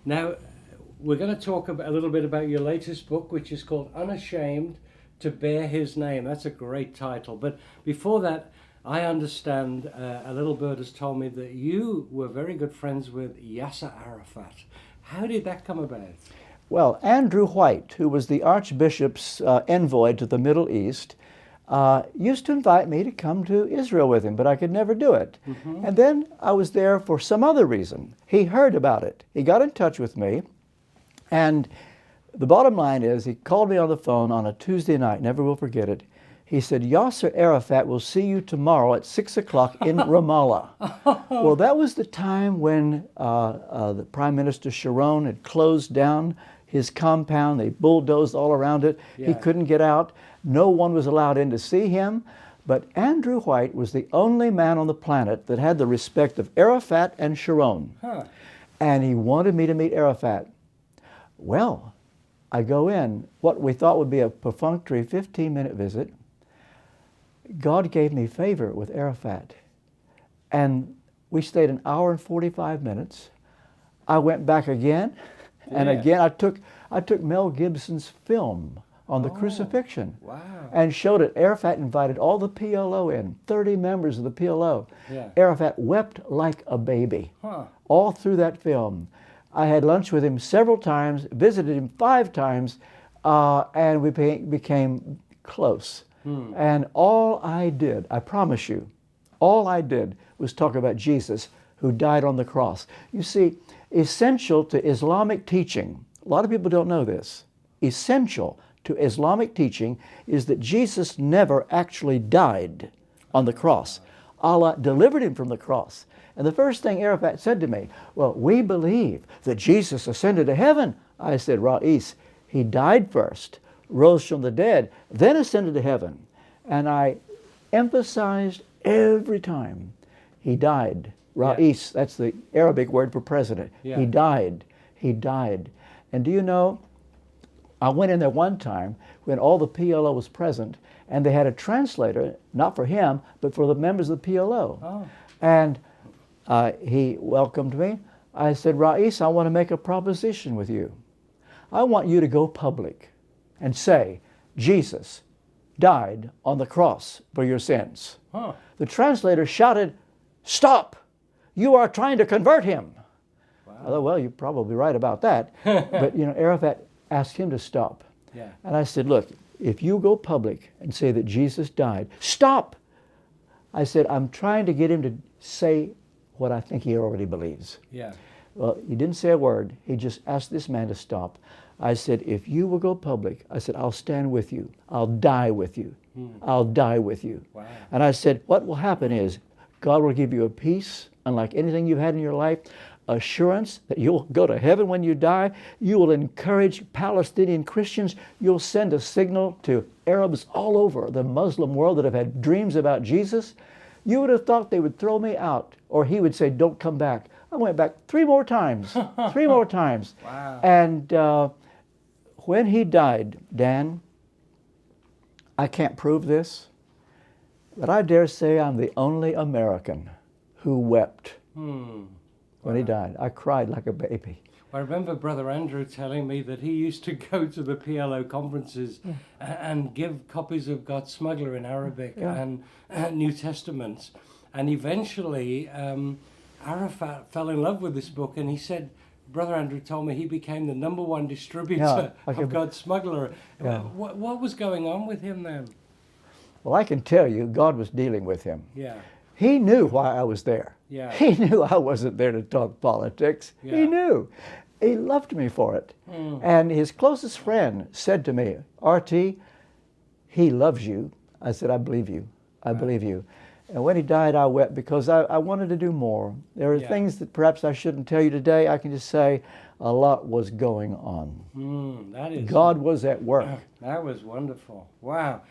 Now, we're going to talk a little bit about your latest book, which is called Unashamed to Bear His Name. That's a great title. But before that, I understand a little bird has told me that you were very good friends with Yasser Arafat. How did that come about? Well, Andrew White, who was the Archbishop's envoy to the Middle East, used to invite me to come to Israel with him, but I could never do it. And then I was there for some other reason. He heard about it. He got in touch with me, and the bottom line is he called me on the phone on a Tuesday night, never will forget it. He said, Yasser Arafat will see you tomorrow at 6 o'clock in Ramallah. Well, that was the time when the Prime Minister Sharon had closed down his compound. They bulldozed all around it. Yeah. He couldn't get out. No one was allowed in to see him. But Andrew White was the only man on the planet that had the respect of Arafat and Sharon. And he wanted me to meet Arafat. Well, I go in, what we thought would be a perfunctory 15-minute visit. God gave me favor with Arafat. And we stayed an hour and 45 minutes. I went back again, and again I took Mel Gibson's film on the crucifixion. Wow. And showed it. Arafat invited all the PLO in, 30 members of the PLO. Yeah. Arafat wept like a baby all through that film. I had lunch with him several times, visited him 5 times, and we became close. And all I did, I promise you, all I did was talk about Jesus who died on the cross. You see, essential to Islamic teaching, a lot of people don't know this, essential to Islamic teaching is that Jesus never actually died on the cross. Allah delivered him from the cross. And the first thing Arafat said to me, well, we believe that Jesus ascended to heaven. I said, Ra'is, he died first, rose from the dead, then ascended to heaven. And I emphasized every time, he died. Ra'is, that's the Arabic word for president. He died. He died. And do you know, I went in there one time when all the PLO was present, and they had a translator, not for him, but for the members of the PLO. And he welcomed me. I said, Ra'is, I want to make a proposition with you. I want you to go public and say, Jesus died on the cross for your sins. The translator shouted, stop! You are trying to convert him. Wow. I thought, well, you're probably right about that. But, you know, Arafat asked him to stop. And I said, look, if you go public and say that Jesus died, stop! I said, I'm trying to get him to say what I think he already believes. Well, he didn't say a word. He just asked this man to stop. I said, if you will go public, I said, I'll stand with you. I'll die with you. I'll die with you. Wow. And I said, what will happen is God will give you a peace unlike anything you've had in your life, assurance that you'll go to heaven when you die. You will encourage Palestinian Christians. You'll send a signal to Arabs all over the Muslim world that have had dreams about Jesus. You would have thought they would throw me out, or he would say, don't come back. I went back 3 more times, 3 more times. Wow. And when he died, Dan, I can't prove this, but I dare say I'm the only American who wept when he died. I cried like a baby. I remember Brother Andrew telling me that he used to go to the PLO conferences and give copies of God's Smuggler in Arabic and New Testaments. And eventually Arafat fell in love with this book, and he said, Brother Andrew told me he became the #1 distributor of God's Smuggler. What was going on with him then? Well, I can tell you, God was dealing with him. He knew why I was there. He knew I wasn't there to talk politics. He knew. He loved me for it. And his closest friend said to me, RT, he loves you. I said, I believe you. I believe you. And when he died, I wept because I wanted to do more. There are things that perhaps I shouldn't tell you today. I can just say a lot was going on. That is, God was at work. That was wonderful. Wow.